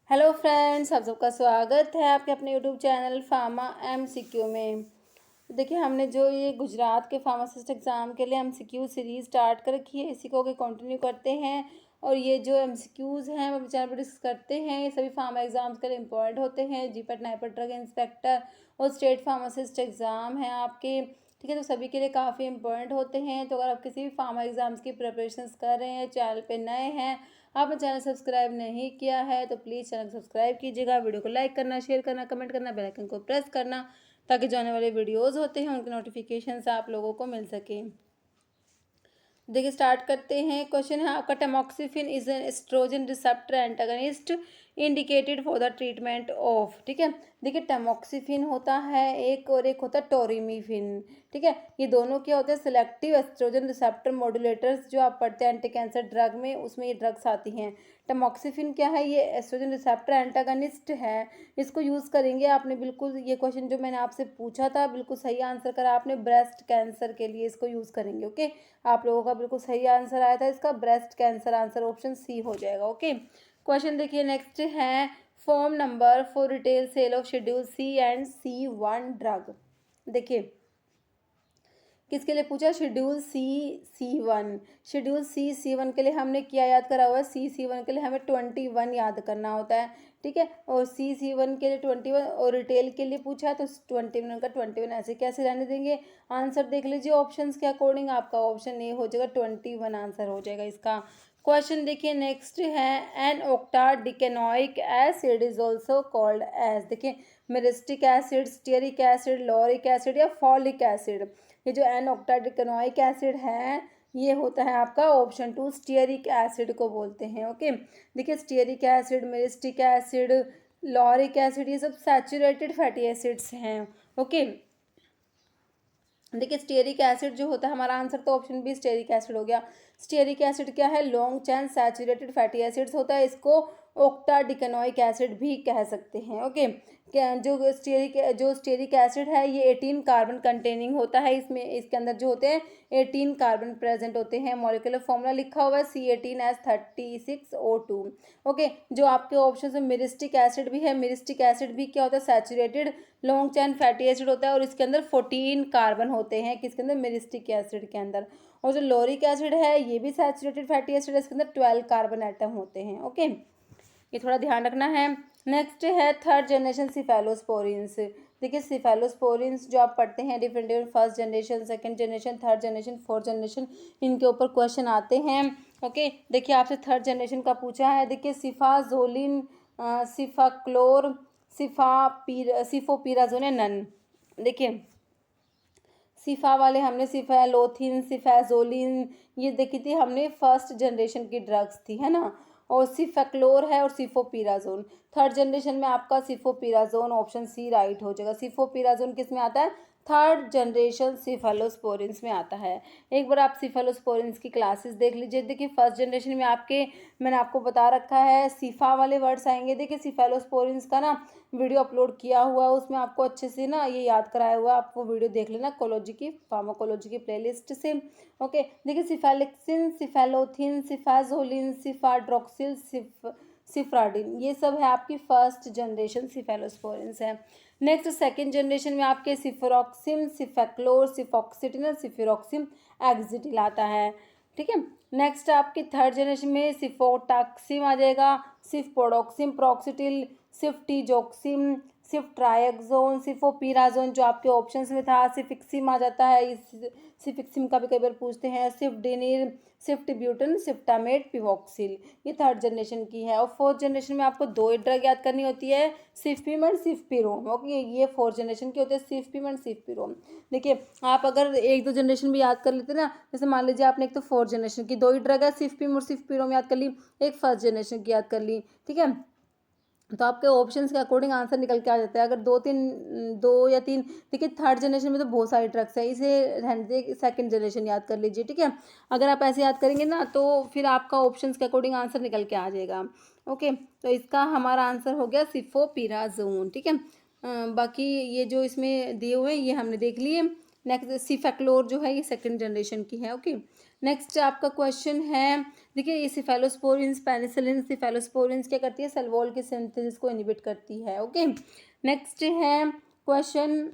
Hello friends, आप सबका स्वागत है आपके अपने यूट्यूब चैनल फार्मा एमसीक्यू में। देखिए, हमने जो ये गुजरात के फार्मासिस्ट एग्ज़ाम के लिए एमसीक्यू सीरीज़ स्टार्ट कर रखी है, इसी को आगे कंटिन्यू करते हैं। और ये जो एमसीक्यूज़ हैं वो चैनल पर डिस्कस करते हैं। ये सभी फार्मा एग्ज़ाम्स के लिए इंपॉर्टेंट होते हैं। जीपैट, नाइपैट, ड्रग इंस्पेक्टर और स्टेट फार्मासिस्ट एग्ज़ाम हैं आपके, ठीक है। तो सभी के लिए काफ़ी इंपॉर्टेंट होते हैं। तो अगर आप किसी भी फार्मा एग्ज़ाम्स की प्रिपरेशंस कर रहे हैं, चैनल पे नए हैं, आपने चैनल सब्सक्राइब नहीं किया है तो प्लीज़ चैनल सब्सक्राइब कीजिएगा। वीडियो को लाइक करना, शेयर करना, कमेंट करना, बेल आइकन को प्रेस करना, ताकि जो आने वाले वीडियोज़ होते हैं उनके नोटिफिकेशंस आप लोगों को मिल सके। देखिए, स्टार्ट करते हैं। क्वेश्चन है आपका, tamoxifen is an estrogen receptor antagonist indicated for the treatment of, ठीक है। देखिए, टैमोक्सिफिन होता है एक, और एक होता है टोरिमीफिन, ठीक है। ये दोनों क्या होते हैं? सिलेक्टिव एस्ट्रोजन रिसेप्टर मॉड्यूलेटर्स, जो आप पढ़ते हैं एंटी कैंसर ड्रग में, उसमें ये ड्रग्स आती हैं। टैमोक्सिफिन क्या है? ये एस्ट्रोजन रिसेप्टर एंटागनिस्ट है। इसको यूज़ करेंगे आपने, बिल्कुल ये क्वेश्चन जो मैंने आपसे पूछा था बिल्कुल सही आंसर करा आपने। ब्रेस्ट कैंसर के लिए इसको यूज़ करेंगे, ओके। आप लोगों का बिल्कुल सही आंसर आया था इसका, breast cancer. Answer option C हो जाएगा, ओके। क्वेश्चन देखिए, नेक्स्ट है, form number for retail sale of schedule C and C1 drug. देखिए, किसके लिए पूछा? Schedule C1। शेड्यूल C1 के लिए हमने क्या याद करा हुआ है? C1 के लिए हमें 21 याद करना होता है, ठीक है। और C1 के लिए 21, और रिटेल के लिए पूछा है तो 21 का 21 ऐसे कैसे रहने देंगे? आंसर देख लीजिए ऑप्शंस के अकॉर्डिंग, आपका ऑप्शन ए हो जाएगा, 21 आंसर हो जाएगा इसका। क्वेश्चन देखिए, नेक्स्ट है, an octadecanoic acid is also called as. देखिए, myristic acid, stearic acid, lauric acid या फॉलिक एसिड। ये जो एन ऑक्टाडिकेनोइक एसिड है, ये होता है आपका ऑप्शन 2, स्टीयरिक एसिड को बोलते हैं, ओके। देखिए, stearic acid, myristic acid, lauric acid, ये सब सैचुरेटेड फैटी एसिड्स हैं, ओके। देखिए, स्टीयरिक एसिड जो होता है, हमारा आंसर तो ऑप्शन बी स्टीयरिक एसिड हो गया। स्टीयरिक एसिड क्या है? Long chain saturated fatty acids होता है। इसको ऑक्टाडिकेनोइक एसिड भी कह सकते हैं, ओके। जो स्टीयरिक एसिड है, ये 18 कार्बन कंटेनिंग होता है। इसमें इसके अंदर जो होते हैं 18 कार्बन प्रेजेंट होते हैं। मॉलिक्यूलर फॉर्मूला लिखा हुआ है C18H36O2, ओके। जो आपके ऑप्शन में मिरिस्टिक एसिड भी है, मिरिस्टिक एसिड भी क्या होता है? Saturated long chain fatty acid होता है, और इसके अंदर 14 कार्बन होते हैं। किसके अंदर? मिरिस्टिक एसिड के अंदर। और जो लोरिक एसिड है, ये भी सैचुरेटेड फैटी एसिड है, इसके अंदर 12 कार्बन एटम होते हैं, ओके। ये थोड़ा ध्यान रखना है। नेक्स्ट है, थर्ड जनरेशन सिफेलोस्पोरिन्स। देखिए, सिफेलोस्पोरिन्स जो आप पढ़ते हैं different different, first generation, second generation, third generation, fourth generation, इनके ऊपर क्वेश्चन आते हैं, ओके। देखिए, आपसे थर्ड जनरेशन का पूछा है। देखिए, सिफाजोलिन, सिफाक्लोर, सिफोपिराजोन या नन। देखिए, सिफा वाले हमने सिफेलोथिन, सिफेजोलिन, ये देखी थी हमने, फर्स्ट जनरेशन की ड्रग्स थी, है ना। और सिफेक्लोर है और सिफोपिराजोन। थर्ड जनरेशन में आपका सिफोपिराजोन, ऑप्शन सी राइट हो जाएगा। सिफोपिराजोन किस में आता है? थर्ड जनरेशन सिफेलोस्पोरिन्स में आता है। एक बार आप सिफेलोस्पोरिन्स की क्लासेस देख लीजिए। देखिए, फर्स्ट जनरेशन में आपके, मैंने आपको बता रखा है, सिफा वाले वर्ड्स आएंगे। देखिए, सिफेलोस्पोरिन्स का ना वीडियो अपलोड किया हुआ है, उसमें आपको अच्छे से ना ये याद कराया हुआ है। आप वो वीडियो देख लेना कोलॉजी की, फार्माकोलॉजी की प्लेलिस्ट से, ओके। देखिए, सिफेलिक्सिन, सिफेलोथिन, सिफाजोलिन, सिफाड्रोक्सिल, सिफ्राडिन, ये सब है आपकी फर्स्ट जनरेशन सिफेलोस्पोरिन्स है। नेक्स्ट सेकंड जनरेशन में आपके सिफोरॉक्सिम, सिफेक्लोर, सिफॉक्सिटिन और सिफिरॉक्सिम एक्जिटिल आता है, ठीक है। नेक्स्ट आपकी थर्ड जनरेशन में सिफोटाक्सिम आ जाएगा, सिफपोडोक्सिम, प्रॉक्सिटिल, सिफ्टीजोक्सिम, सिफ्ट्रायक्सोन, सिफोपिराजोन, जो आपके ऑप्शंस में था, सिफिक्सिम आ जाता है। इस सिफिक्सिम का भी कई बार पूछते हैं। सिफ्डिनिल, सिफ्टिब्यूटन, सिफ्टामेट, पिवॉक्सिल, ये थर्ड जनरेशन की है। और फोर्थ जनरेशन में आपको दो ही ड्रग याद करनी होती है, सिफपिम और सिफपिरोम, ओके। ये फोर्थ जनरेशन की होती है, सिफपिम और सिफपिरोम। देखिए, आप अगर एक दो जनरेशन भी याद कर लेते ना, जैसे मान लीजिए आपने एक तो फोर्थ जनरेशन की दो ही ड्रग है, सिफपिम और सिफपिरोम याद कर ली, एक फर्स्ट जनरेशन की याद कर ली, ठीक है। तो आपके ऑप्शंस के अकॉर्डिंग आंसर निकल के आ जाता है। अगर दो या तीन, देखिए थर्ड जनरेशन में तो बहुत सारे ड्रग्स है, इसे रहने दे, सेकंड जनरेशन याद कर लीजिए, ठीक है। अगर आप ऐसे याद करेंगे ना तो फिर आपका ऑप्शंस के अकॉर्डिंग आंसर निकल के आ जाएगा, ओके। तो इसका हमारा आंसर हो गया सिफोपिराजोन, ठीक है। बाकी ये जो इसमें दिए हुए हैं ये हमने देख लिए। नेक्स्ट सिफेक्लोर जो है ये सेकंड जनरेशन की है, ओके। नेक्स्ट आपका क्वेश्चन है, देखिए ये सिफेलोस्पोरिन्स, पेनिसिलिन, सिफेलोस्पोरिन्स क्या करती है, सेल वॉल के सिंथेसिस को इनहिबिट करती है। ओके, नेक्स्ट है question,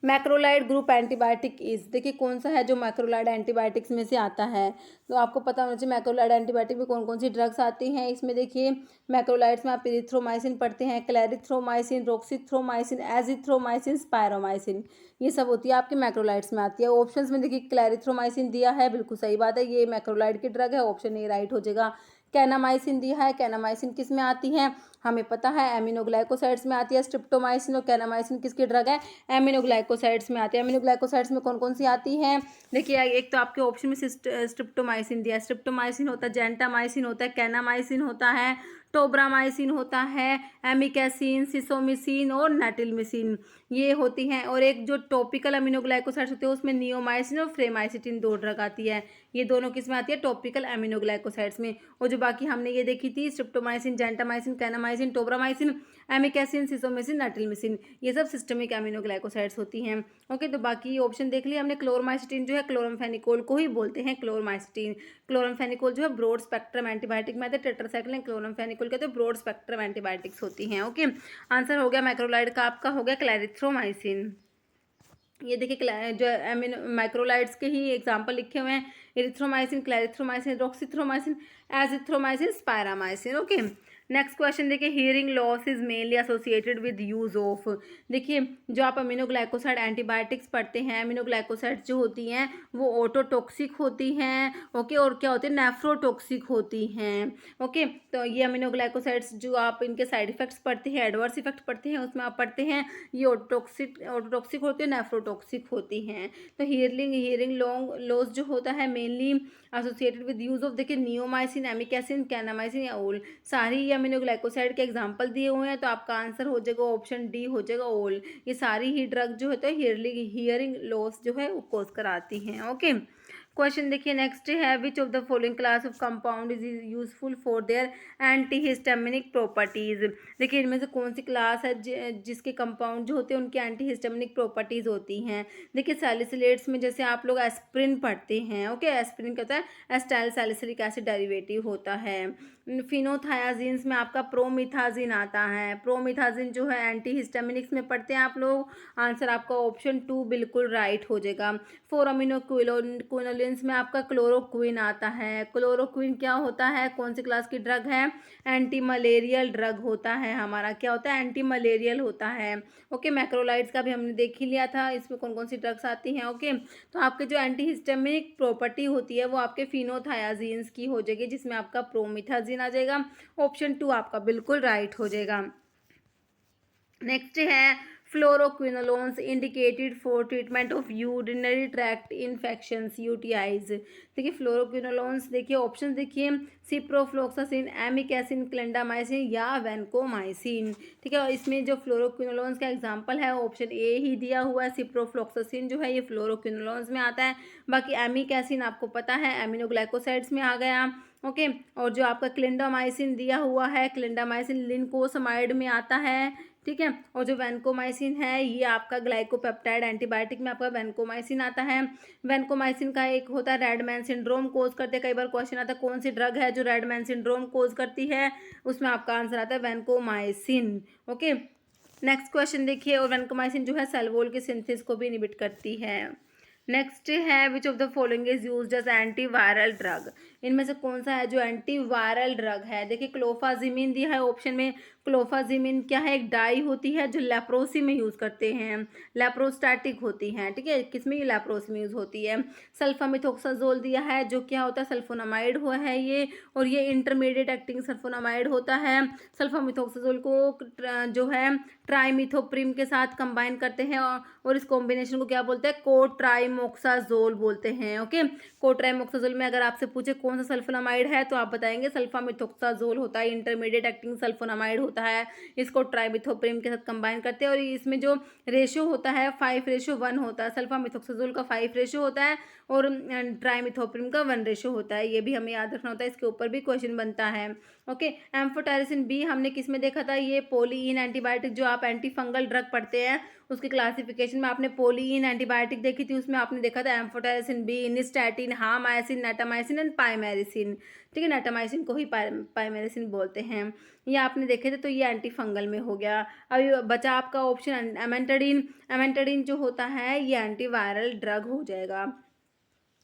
macrolide group antibiotic is, देखिए कौन सा है जो मैक्रोलाइड एंटीबायोटिक्स में से आता है। तो आपको पता होना चाहिए मैक्रोलाइड एंटीबायोटिक में कौन कौन सी ड्रग्स आती हैं। इसमें देखिए मैक्रोलाइड्स में आप इरिथ्रोमाइसिन पढ़ते हैं, क्लैरिथ्रोमाइसिन, रोक्सिथ्रोमाइसिन, एजिथ्रोमाइसिन, स्पायरोमाइसिन, ये सब होती है आपकी मैक्रोलाइड्स में आती है। ऑप्शंस में देखिए क्लैरिथ्रोमाइसिन दिया है, बिल्कुल सही बात है, ये मैक्रोलाइड की ड्रग है, ऑप्शन ए राइट हो जाएगा। कैनामाइसिन दिया है, कैनामाइसिन किस में आती है, हमें पता है एमिनोग्लाइकोसाइड्स में आती है स्ट्रिप्टोमाइसिन, और कैनामाइसिन किसकी ड्रग है, एमिनोग्लाइकोसाइड्स में आती है। एमिनोग्लाइकोसाइड्स में कौन कौन सी आती हैं, देखिए एक तो आपके ऑप्शन में स्ट्रिप्टोमाइसिन दिया है, स्ट्रिप्टोमाइसिन होता है, जेंटामाइसिन होता है, कैनामाइसिन होता है, टोब्रामाइसिन होता है, एमिकैसिन, सिसोमिसिन और नेटिलमिसिन, ये होती हैं। और एक जो टॉपिकल अमीनोग्लाइकोसाइड्स होते हैं उसमें नियोमाइसिन और फ्रेमाइसिटिन दो ड्रग आती है, ये दोनों किस में आती है, टॉपिकल अमीनोग्लाइकोसाइड्स में। और जो बाकी हमने ये देखी थी स्ट्रिप्टोमाइसिन, जेंटामाइसिन, कैनामाइसिन, टोब्रामाइसिन, एमिकैसिन, सिसोमिसिन, नेटिलमिसिन, ये सब सिस्टमिक अमीनोग्लाइकोसाइड्स होती हैं। ओके, तो बाकी ऑप्शन देख लिया हमने। क्लोरमाइसिटिन जो है क्लोरमफेनिकोल को ही बोलते हैं क्लोरमाइसिटिन। क्लोरमफेनिकोल जो है ब्रॉड स्पेक्ट्रम एंटीबायोटिक में आते हैं, टेट्रासाइक्लिन क्लोरमफेनिकोल कहते हैं ब्रॉड स्पेक्ट्रम एंटीबायोटिक्स होती हैं। ओके, आंसर हो गया मैक्रोलाइड का, आपका हो गया क्लैरिथ्रोमाइसिन। ये देखिए जो एमिनो मैक्रोलाइड्स के ही एग्जाम्पल लिखे हुए हैं, erythromycin, clarithromycin, roxithromycin, azithromycin, spiramycin. Okay, next question देखिए, hearing loss is mainly associated with use of, देखिए जो आप अमीनोग्लाइकोसाइड एंटीबायोटिक्स पढ़ते हैं, अमीनोग्लाइकोसाइड जो होती हैं वो ऑटोटॉक्सिक होती हैं। ओके, और क्या होती है, नेफ्रोटॉक्सिक होती हैं। ओके, तो ये अमीनोग्लाइकोसाइड्स जो आप इनके साइड इफेक्ट्स पढ़ते हैं, एडवर्स इफेक्ट पढ़ते हैं, उसमें आप पढ़ते हैं ये ऑटोटॉक्सिक होती है, नेफ्रोटॉक्सिक होती हैं। तो हियरिंग लॉस जो होता है mainly associated with use of, देखिए नियोमाइसिन, एमिकैसिन, कैनामाइसिन या ओल, सारी अमीनोग्लाइकोसाइड के एग्जांपल दिए हुए हैं, तो आपका आंसर हो जाएगा ऑप्शन डी हो जाएगा ओल। ये सारी ही ड्रग जो होता है हियरिंग लॉस जो है वो कोज कराती हैं। ओके, क्वेश्चन देखिए नेक्स्ट है, which of the following class of compound is useful for their antihistaminic properties, देखिए इनमें से कौन सी क्लास है जिसके कंपाउंड जो होते हैं उनकी एंटीहिस्टामिनिक प्रॉपर्टीज होती हैं। देखिए सैलिसिलेट्स में जैसे आप लोग एस्प्रिन पढ़ते हैं। ओके, एस्प्रिन कहता है एस्टाइल सैलिसिलिक एसिड डेरिवेटिव होता है। फिनोथायाजीन्स में आपका प्रोमिथाजिन आता है, प्रोमिथाजिन जो है एंटीहिस्टामिनिक्स में पढ़ते हैं आप लोग, आंसर आपका ऑप्शन 2 बिल्कुल राइट हो जाएगा। 4 अमीनोक्विनोलिन्स में आपका क्लोरोक्विन आता है, क्लोरोक्विन क्या होता है, कौन सी क्लास की ड्रग है, एंटी मलेरियल ड्रग होता है हमारा, क्या होता है, एंटी मलेरियल होता है। ओके, मैक्रोलाइड्स का भी हमने देख ही लिया था, इसमें कौन कौन सी ड्रग्स आती हैं। ओके, तो आपके जो एंटीहिस्टामिनिक प्रॉपर्टी होती है वो आपके फिनोथायाजीन्स की हो जाएगी, जिसमें आपका प्रोमिथाजिन आ जाएगा, ऑप्शन 2 आपका बिल्कुल राइट हो जाएगा। नेक्स्ट है fluoroquinolones indicated for treatment of urinary tract infections UTIs, देखिए फ्लोरोक्विनोलोन्स देखिए ऑप्शन देखिए, सिप्रोफ्लोक्सासिन, एमिकैसिन, क्लेंडामाइसिन या वैनकोमाइसिन। ठीक है, और इसमें जो फ्लोरोक्विनोलोन्स का एग्जांपल है ऑप्शन ए ही दिया हुआ है, सिप्रोफ्लोक्सासिन जो है ये फ्लोरोक्विनोलोन्स में आता है। बाकी एमिकैसिन आपको पता है एमिनोग्लाइकोसाइड्स में आ गया। ओके, और जो आपका क्लिंडामाइसिन दिया हुआ है, क्लिंडामाइसिन लिनकोसमाइड में आता है। ठीक है, और जो वैनकोमाइसिन है ये आपका ग्लाइकोपेप्टाइड एंटीबायोटिक में आपका वैनकोमाइसिन आता है। वैनकोमाइसिन का एक होता है रेडमैन सिंड्रोम कोज करते हैं, कई बार क्वेश्चन आता है कौन सी ड्रग है जो रेडमैन सिंड्रोम कोज करती है, उसमें आपका आंसर आता है वैनकोमाइसिन। ओके, नेक्स्ट क्वेश्चन देखिए, और वैनकोमाइसिन जो है सेल वॉल के सिंथेसिस को भी इनहिबिट करती है। नेक्स्ट है which of the following is used as antiviral drug, इनमें से कौन सा है जो एंटीवायरल ड्रग है, देखिए क्लोफाजिमिन दिया है ऑप्शन में। क्लोफाजिमिन क्या है, एक डाई होती है जो लेप्रोसी में यूज़ करते हैं, लेप्रोस्टैटिक होती हैं। ठीक है, किसमें ये लेप्रोसी में यूज़ होती है। सल्फामिथोक्साजोल दिया है जो क्या होता है, सल्फोनामाइड हुआ है ये, और ये इंटरमीडिएट एक्टिंग सल्फोनामाइड होता है। सल्फामिथोक्साजोल को जो है ट्राइमिथोप्रिम के साथ कंबाइन करते हैं, और इस कॉम्बिनेशन को क्या बोलते हैं, कोट्राइमोक्साजोल बोलते हैं। ओके, कोट्राइमोक्साजोल में अगर आपसे पूछे कौन कौन सा सल्फोनामाइड है, तो आप बताएंगे सल्फामिथोक्साजोल होता है, इंटरमीडिएट एक्टिंग सल्फोनामाइड होता है, इसको ट्राइमिथोप्रिम के साथ कंबाइन करते हैं और इसमें जो रेशो होता है 5:1 होता है। सल्फामिथोक्साजोल का 5 रेशो होता है और ट्राइमिथोप्रिम का 1 रेशो होता है। ये भी हमें याद रखना होता है, इसके ऊपर भी क्वेश्चन बनता है। ओके, एम्फोटेरिसिन बी हमने किस में देखा था, ये पोलीइन एंटीबायोटिक, जो आप एंटी फंगल ड्रग पढ़ते हैं उसके क्लासिफिकेशन में आपने पोलीइन एंटीबायोटिक देखी थी, उसमें आपने देखा था एम्फोटेरिसिन बी, निस्टैटिन, हामायसिन, नेटामाइसिन एंड पाइमेरिसिन। ठीक है, नेटामाइसिन को ही पाइमेरिसिन बोलते हैं, ये आपने देखे थे, तो ये एंटी फंगल में हो गया। अभी बचा आपका ऑप्शन एमेंटाडिन। एमेंटाडिन जो होता है ये एंटीवायरल ड्रग हो जाएगा।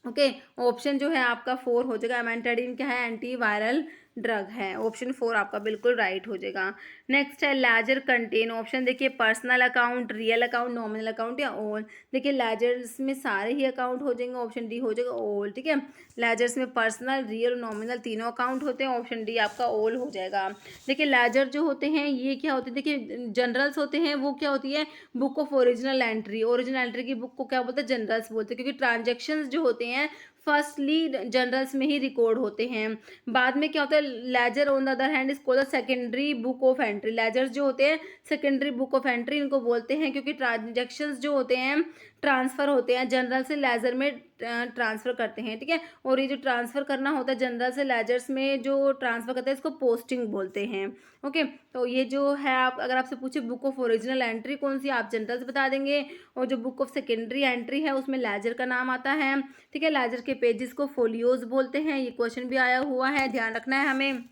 ओके, ऑप्शन जो है आपका 4 हो जाएगा। एमेंटाडिन क्या है, एंटीवायरल ड्रग है। ऑप्शन 4 आपका बिल्कुल राइट हो जाएगा। नेक्स्ट है लेजर कंटेन। ऑप्शन देखिए personal account, real account, nominal account या ऑल। देखिए लेजर्स में सारे ही अकाउंट हो जाएंगे, ऑप्शन डी हो जाएगा ऑल। ठीक है, लेजर्स में पर्सनल, रियल और नॉमिनल तीनों अकाउंट होते हैं, ऑप्शन डी आपका ऑल हो जाएगा। देखिए लेजर जो होते हैं ये क्या होते हैं, देखिए जनरल्स होते हैं, वो क्या होती है, book of original entry. Original entry की बुक को क्या बोलते हैं, जनरल्स बोलते हैं, क्योंकि ट्रांजेक्शन्स जो होते हैं फर्स्टली जनरल्स में ही रिकॉर्ड होते हैं। बाद में क्या होता है, ledger on the other hand is called secondary book of entry. Ledgers जो होते हैं सेकेंडरी बुक ऑफ एंट्री इनको बोलते हैं, क्योंकि ट्रांजेक्शन्स जो होते हैं ट्रांसफ़र होते हैं जनरल से लेजर में, ट्रांसफ़र करते हैं। ठीक है, और ये जो ट्रांसफ़र करना होता है जनरल से लेजर्स में जो ट्रांसफ़र करते हैं इसको पोस्टिंग बोलते हैं। ओके, तो ये जो है, आप अगर आपसे पूछे बुक ऑफ ओरिजिनल एंट्री कौन सी, आप जनरल से बता देंगे, और जो बुक ऑफ सेकेंडरी एंट्री है उसमें लेजर का नाम आता है। ठीक है, लेजर के पेजेस को फोलियोज बोलते हैं, ये क्वेश्चन भी आया हुआ है, ध्यान रखना है हमें।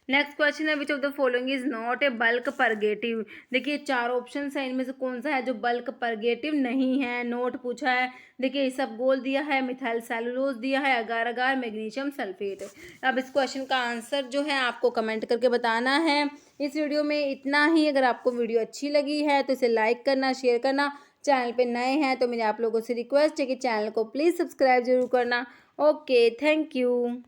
नेक्स्ट क्वेश्चन है which of the following is not a bulk purgative. देखिए 4 ऑप्शन है, इनमें से कौन सा है जो बल्क परगेटिव नहीं है। नोट पूछा है, देखिए सब गोल दिया है, मिथाइल सेलुलोज दिया है, अगार अगार, मैग्नीशियम सल्फेट। अब इस क्वेश्चन का आंसर जो है आपको कमेंट करके बताना है। इस वीडियो में इतना ही। अगर आपको वीडियो अच्छी लगी है तो इसे लाइक करना, शेयर करना। चैनल पे नए हैं तो मेरे आप लोगों से रिक्वेस्ट है कि चैनल को प्लीज़ सब्सक्राइब जरूर करना। Okay, thank you.